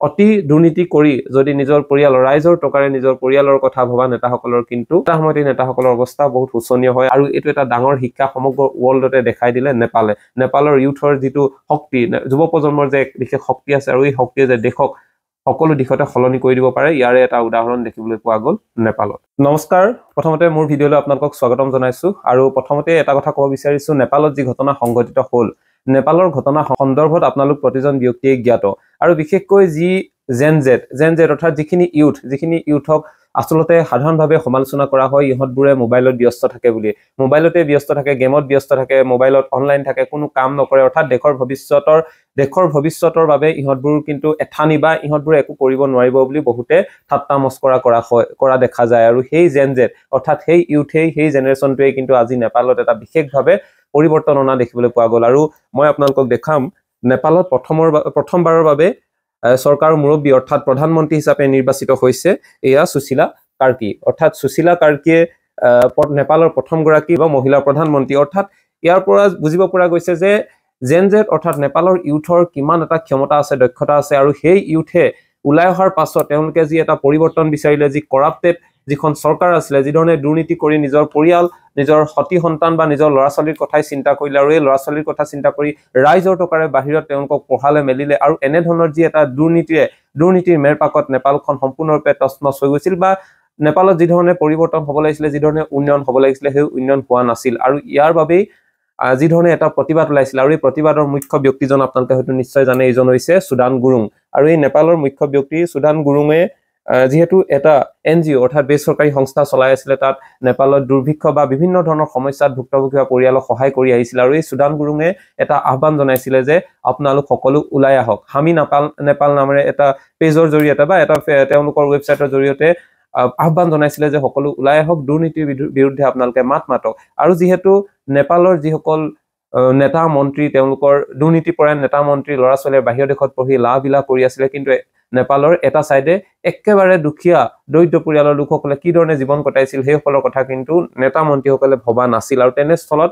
অতি দুৰ্নীতি কৰি যদি নিজৰ পৰিয়ালৰ ৰাইজৰ টকাৰে নিজৰ পৰিয়ালৰ কথা ভবা নেতাসকলৰ কিন্তু এটা সময়তে নেতাসকলৰ অৱস্থা বহুত শোচনীয় হয় আৰু এইটো এটা ডাঙৰ শিক্ষা সমগ্ৰ ৱৰ্ল্ডতে দেখাই দিলে নেপালৰ ইউথৰ যিটো শক্তি যুৱ প্ৰজন্মৰ যে বিশেষ শক্তি আছে আৰু এই শক্তিয়ে যে দেশক সকলো দিশতে সলনি কৰি দিব পাৰে ইয়াৰে এটা উদাহৰণ দেখিবলৈ পোৱা গ'ল নেপালত। নমস্কাৰ, প্ৰথমতে মোৰ ভিডিঅ'লৈ আপোনালোকক স্বাগতম জনাইছো আৰু প্ৰথমতে এটা কথা ক'ব বিচাৰিছো নেপালত যি ঘটনা সংঘটিত হ'ল নেপালৰ ঘটনা সন্দৰ্ভত আপোনালোক প্ৰতিজন ব্যক্তিয়ে জ্ঞাত আৰু বিশেষকৈ যি জেন জেড অৰ্থাৎ যিখিনি ইউথক আসলতে সাধাৰণভাৱে সমালোচনা কৰা হয় ইহঁতবোৰে মোবাইলত ব্যস্ত থাকে বুলি মোবাইলতে ব্যস্ত থাকে গেমত ব্যস্ত থাকে মোবাইলত অনলাইন থাকে কোনো কাম নকৰে অৰ্থাৎ দেশৰ ভৱিষ্যতৰ বাবে ইহঁতবোৰ কিন্তু এঠানি বা ইহঁতবোৰে একো কৰিব নোৱাৰিব বুলি বহুতে ঠাট্টা মস্কৰা কৰা দেখা যায় আৰু সেই জেন জেড অৰ্থাৎ সেই ইউথেই সেই জেনেৰেশ্যনটোৱে কিন্তু আজি নেপালত এটা বিশেষভাৱে পৰিৱৰ্তন অনা দেখিবলৈ পোৱা গ'ল আৰু মই আপোনালোকক দেখাম নেপালত প্ৰথমবাৰৰ বাবে চৰকাৰৰ মুৰব্বী অৰ্থাৎ প্ৰধানমন্ত্ৰী হিচাপে নিৰ্বাচিত হৈছে এয়া সুশীলা কাৰ্কি অৰ্থাৎ সুশীলা কাৰ্কিয়ে নেপালৰ প্ৰথমগৰাকী বা মহিলা প্ৰধানমন্ত্ৰী অৰ্থাৎ ইয়াৰ পৰা বুজিব পৰা গৈছে যে জেন জেড অৰ্থাৎ নেপালৰ ইউথৰ কিমান এটা ক্ষমতা আছে দক্ষতা আছে আৰু সেই ইউথে ওলাই অহাৰ পাছত তেওঁলোকে যি এটা পৰিৱৰ্তন বিচাৰিলে যি কৰাপ্টেড যিখন চৰকাৰ আছিলে যিধৰণে দুৰ্নীতি কৰি নিজৰ পৰিয়াল নিজৰ সতি সন্তান বা নিজৰ ল'ৰা ছোৱালীৰ কথাই চিন্তা কৰিলে আৰু এই ল'ৰা ছোৱালীৰ কথা চিন্তা কৰি ৰাইজৰ টকাৰে বাহিৰত তেওঁলোকক পঢ়ালে মেলিলে আৰু এনেধৰণৰ যি এটা দুৰ্নীতিৰ মেৰপাকত নেপালখন সম্পূৰ্ণৰূপে তছনছ হৈ গৈছিল বা নেপালত যি ধৰণে পৰিৱৰ্তন হ'ব লাগিছিলে যি ধৰণে উন্নয়ন হ'ব লাগিছিলে সেই উন্নয়ন হোৱা নাছিল আৰু ইয়াৰ বাবেই যি ধৰণে এটা প্ৰতিবাদ ওলাইছিল আৰু এই প্ৰতিবাদৰ মুখ্য ব্যক্তিজন আপোনালোকে হয়তো নিশ্চয় জানে এইজন হৈছে সুদান গুৰুং আৰু এই নেপালৰ মুখ্য ব্যক্তি সুদান গুৰুঙে যিহেতু এটা NGO অৰ্থাৎ বেচৰকাৰী সংস্থা চলাই আছিলে তাত নেপালত দুৰ্ভিক্ষ বা বিভিন্ন ধৰণৰ সমস্যাত ভুক্তভোগী পৰিয়ালক সহায় কৰি আহিছিল আৰু এই সুদান গুৰুঙে এটা আহ্বান জনাইছিলে যে আপোনালোক সকলো ওলাই আহক হামি নেপাল নামেৰে এটা পেজৰ জৰিয়তে বা এটা তেওঁলোকৰ ৱেবছাইটৰ জৰিয়তে আহ্বান জনাইছিলে যে সকলো ওলাই আহক দুৰ্নীতিৰ বিৰুদ্ধে আপোনালোকে মাত মাতক আৰু যিহেতু নেপালৰ যিসকল নেতা মন্ত্ৰী তেওঁলোকৰ দুৰ্নীতিপৰায়ণ নেতা মন্ত্ৰী ল'ৰা ছোৱালীয়ে বাহিৰ দেশত পঢ়ি লাভ কৰি আছিলে কিন্তু নেপালৰ এটা সাইডে একেবাৰে দুখীয়া দৰিদ্ৰ পৰিয়ালৰ লোকসকলে কি ধৰণে জীৱন কটাইছিল সেই সকলৰ কথা কিন্তু নেতা মন্ত্ৰীসকলে ভবা নাছিল আৰু তেনেস্থলত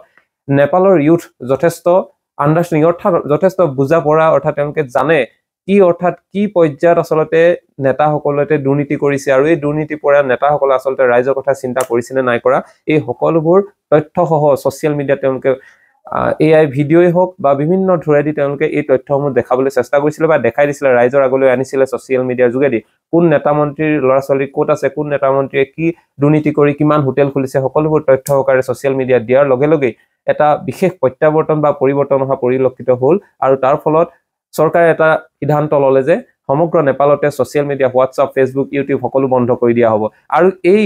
নেপালৰ ইউথ যথেষ্ট আন্ডাৰষ্টেণ্ডিং অৰ্থাৎ যথেষ্ট বুজা পৰা অৰ্থাৎ তেওঁলোকে জানে কি পৰ্যায়ত আসলতে নেতাসকলতে দুৰ্নীতি কৰিছে আৰু এই দুৰ্নীতি পৰা নেতাসকলে আসলতে ৰাইজৰ কথা চিন্তা কৰিছিল নাই কৰা এই সকলোবোৰ তথ্যসহ ছচিয়েল মিডিয়াত তেওঁলোকে AI ভিডিঅ'ই হওক বা বিভিন্ন ধৰণে তেওঁলোকে এই তথ্যসমূহ দেখাবলৈ চেষ্টা কৰিছিল বা দেখাই দিছিল ৰাইজৰ আগলৈ আনিছিল ছচিয়েল মিডিয়াৰ যোগেদি কোন নেতা মন্ত্ৰীৰ ল'ৰা ছোৱালী ক'ত আছে কোন নেতা মন্ত্ৰীয়ে কি দুৰ্নীতি কৰি কিমান হোটেল খুলিছে সকলোবোৰ তথ্য সহকাৰে ছচিয়েল মিডিয়াত দিয়াৰ লগে লগে এটা বিশেষ প্ৰত্যাৱৰ্তন বা পৰিৱৰ্তন হোৱা পৰিলক্ষিত হ'ল আৰু তাৰ ফলত চৰকাৰে এটা সিদ্ধান্ত ল'লে যে সমগ্ৰ নেপালতে social media WhatsApp Facebook YouTube সকলো বন্ধ কৰি দিয়া হ'ব আৰু এই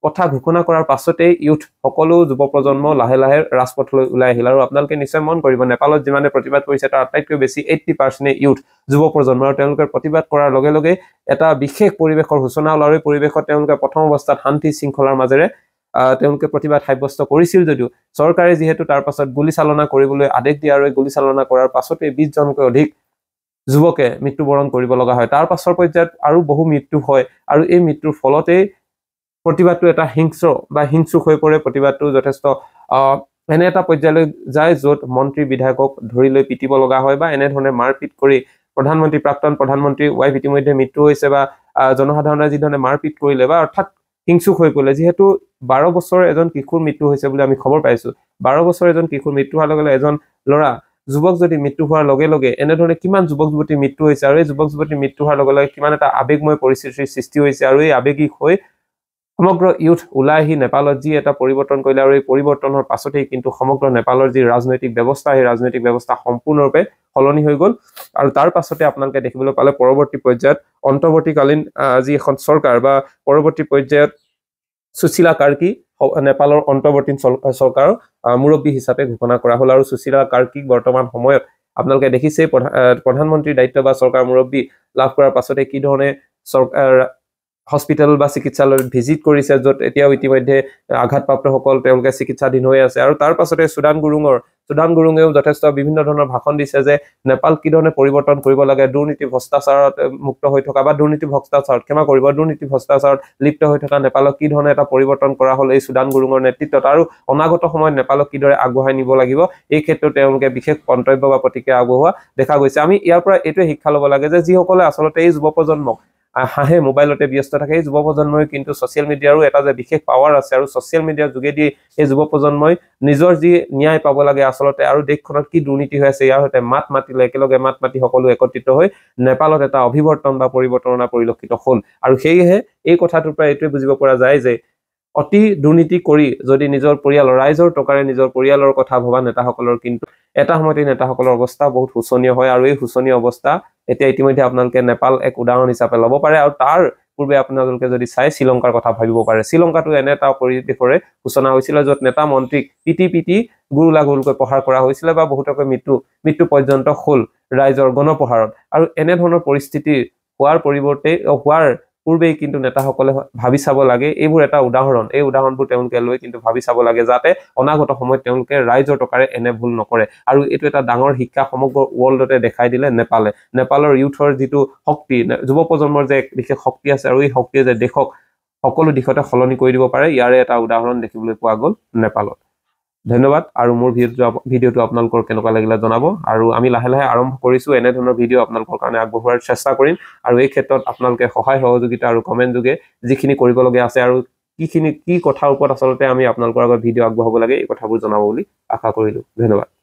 কথা ঘোষণা কৰাৰ পাছতে ইউথ সকলো যুৱ প্ৰজন্ম লাহে লাহে ৰাজপথলৈ ওলাই আহিল আৰু আপোনালোকে নিশ্চয় মন কৰিব নেপালত যিমানে প্ৰতিবাদ কৰিছে তাৰ আটাইতকৈ বেছি 80% ইউথ যুৱ প্ৰজন্ম আৰু তেওঁলোকে প্ৰতিবাদ কৰাৰ লগে লগে এটা বিশেষ পৰিৱেশৰ সূচনা হ'ল আৰু এই পৰিৱেশত তেওঁলোকে প্ৰথম অৱস্থাত শান্তি শৃংখলাৰ মাজেৰে তেওঁলোকে প্ৰতিবাদ সাব্যস্ত কৰিছিল যদিও চৰকাৰে যিহেতু তাৰ পাছত গুলীচালনা কৰিবলৈ আদেশ দিয়ে আৰু এই গুলীচালনা কৰাৰ পাছতে 20 জনকৈ অধিক যুৱকে মৃত্যুবৰণ কৰিব লগা হয় তাৰ পাছৰ পৰ্যায়ত আৰু বহু মৃত্যু হয় আৰু এই মৃত্যুৰ ফলতেই প্ৰতিবাদটো এটা হিংসুক হৈ পৰে প্ৰতিবাদটো যথেষ্ট এনে এটা পৰ্যায়লৈ যায় য'ত মন্ত্ৰী বিধায়কক ধৰি লৈ পিটিব লগা হয় বা এনে ধৰণে মাৰপিট কৰি প্ৰাক্তন প্ৰধানমন্ত্ৰী ৱাইফ ইতিমধ্যে মৃত্যু হৈছে বা জনসাধাৰণে যি ধৰণে মাৰপিট কৰিলে বা অৰ্থাৎ হিংসুক হৈ পৰিলে যিহেতু 12 বছৰ এজন কিশোৰ মৃত্যু হৈছে বুলি আমি খবৰ পাইছো 12 বছৰ এজন কিশোৰ মৃত্যু হোৱাৰ লগে লগে এজন ল'ৰা যুৱক যদি মৃত্যু হোৱাৰ লগে লগে এনে ধৰণে কিমান যুৱক যুৱতী মৃত্যু হৈছে আৰু এই যুৱক যুৱতী মৃত্যু হোৱাৰ লগে লগে কিমান এটা আবেগময় পৰিস্থিতিৰ সৃষ্টি হৈছে আৰু এই আবেগিক হৈ সমগ্ৰ ইউথ ওলাই আহি নেপালত যি এটা পৰিৱৰ্তন কৰিলে আৰু এই পৰিৱৰ্তনৰ পাছতেই কিন্তু সমগ্ৰ নেপালৰ যি ৰাজনৈতিক ব্যৱস্থা এই ৰাজনৈতিক ব্যৱস্থা সম্পূৰ্ণৰূপে সলনি হৈ গ'ল আৰু তাৰ পাছতে আপোনালোকে দেখিবলৈ পালে পৰৱৰ্তী পৰ্যায়ত অন্তৰ্বৰ্তীকালীন যি এখন চৰকাৰ বা পৰৱৰ্তী পৰ্যায়ত সুশীলা কাৰ্কি নেপালৰ অন্তৰ্বৰ্তী চৰকাৰৰ মুৰব্বী হিচাপে ঘোষণা কৰা হ'ল আৰু সুশীলা কাৰ্কিক বৰ্তমান সময়ত আপোনালোকে দেখিছে প্ৰধানমন্ত্ৰীৰ দায়িত্ব বা চৰকাৰ মুৰব্বী লাভ কৰাৰ পাছতে কি ধৰণে হস্পিটেল বা চিকিৎসালয়ত ভিজিট কৰিছে, য'ত এতিয়াও ইতিমধ্যে আঘাতপ্ৰাপ্তসকল তেওঁলোকে চিকিৎসাধীন হৈ আছে। আৰু তাৰ পাছতে সুদান গুৰুঙেও যথেষ্ট বিভিন্ন ধৰণৰ ভাষণ দিছে যে নেপাল কি ধৰণে পৰিৱৰ্তন কৰিব লাগে, দুৰ্নীতি ভ্ৰষ্টাচাৰত মুক্ত হৈ থকা বা দুৰ্নীতি ভ্ৰষ্টাচাৰত লিপ্ত হৈ থকা নেপালক কি ধৰণে এটা পৰিৱৰ্তন কৰা হ'ল এই সুদান গুৰুঙৰ নেতৃত্বত, আৰু অনাগত সময়ত নেপালক কিদৰে আগবঢ়াই নিব লাগিব এই ক্ষেত্ৰত তেওঁলোকে বিশেষ মন্তব্য বা প্ৰতিক্ৰিয়া আগবঢ়োৱা দেখা গৈছে। আমি ইয়াৰ পৰা এইটোৱে শিক্ষা ল'ব লাগে যে যিসকলে আচলতে এই যুৱ প্ৰজন্মক হাঁহে মোবাইলতে ব্যস্ত থাকে, এই যুৱ প্ৰজন্মই কিন্তু ছচিয়েল মিডিয়াৰো এটা যে বিশেষ পাৱাৰ আছে, আৰু ছচিয়েল মিডিয়াৰ যোগেদি এই যুৱ প্ৰজন্মই নিজৰ যি ন্যায় পাব লাগে আচলতে, আৰু দেশখনত কি দুৰ্নীতি হৈ আছে ইয়াৰ সৈতে একেলগে মাত মাতি সকলো একত্ৰিত হৈ নেপালত এটা অভিৱৰ্তন বা পৰিৱৰ্তন পৰিলক্ষিত হ'ল। আৰু সেয়েহে এই কথাটোৰ পৰা এইটোৱে বুজিব পৰা যায় যে অতি দুৰ্নীতি কৰি যদি নিজৰ পৰিয়ালৰ ৰাইজৰ টকাৰে নিজৰ পৰিয়ালৰ কথা ভবা নেতাসকলৰ কিন্তু এটা সময়তে নেতাসকলৰ অৱস্থা বহুত শোচনীয় হয়। আৰু এই শোচনীয় অৱস্থা এতিয়া ইতিমধ্যে আপোনালোকে নেপাল এক উদাহৰণ হিচাপে ল'ব পাৰে, আৰু তাৰ পূৰ্বে আপোনালোকে যদি চাই শ্ৰীলংকাৰ কথা ভাবিব পাৰে। শ্ৰীলংকাটো এনে এটা পৰিৱেশৰে সূচনা হৈছিলে য'ত নেতা মন্ত্ৰীক পিটি গুৰুলাগুৰুকৈ প্ৰহাৰ কৰা হৈছিলে বা বহুতকৈ মৃত্যু পৰ্যন্ত হ'ল ৰাইজৰ গণপ্ৰহাৰত। আৰু এনেধৰণৰ পৰিস্থিতি হোৱাৰ পূৰ্বেই কিন্তু নেতাসকলে ভাবি চাব লাগে, এইবোৰ এটা উদাহৰণ, এই উদাহৰণবোৰ তেওঁলোকে লৈ কিন্তু ভাবি চাব লাগে যাতে অনাগত সময়ত তেওঁলোকে ৰাইজৰ টকাৰে এনে ভুল নকৰে। আৰু এইটো এটা ডাঙৰ শিক্ষা সমগ্ৰ ৱৰ্ল্ডতে দেখাই দিলে নেপালৰ ইউথৰ যিটো শক্তি, যুৱ প্ৰজন্মৰ যে বিশেষ শক্তি আছে, আৰু এই শক্তিয়ে যে দেশক সকলো দিশতে সলনি কৰি দিব পাৰে, ইয়াৰে এটা উদাহৰণ দেখিবলৈ পোৱা গ'ল নেপালত। ধন্যবাদ। আৰু মোৰ ভিডিঅ'টো আপোনালোকৰ কেনেকুৱা লাগিলে জনাব, আৰু আমি লাহে লাহে আৰম্ভ কৰিছোঁ এনেধৰণৰ ভিডিঅ' আপোনালোকৰ কাৰণে আগবঢ়োৱাৰ চেষ্টা কৰিম। আৰু এই ক্ষেত্ৰত আপোনালোকে সহায় সহযোগিতা আৰু কমেণ্ট যোগে যিখিনি কৰিবলগীয়া আছে আৰু কি কথাৰ ওপৰত আচলতে আমি আপোনালোকৰ আগত ভিডিঅ' আগবঢ়াব লাগে এই কথাবোৰ জনাব বুলি আশা কৰিলোঁ। ধন্যবাদ।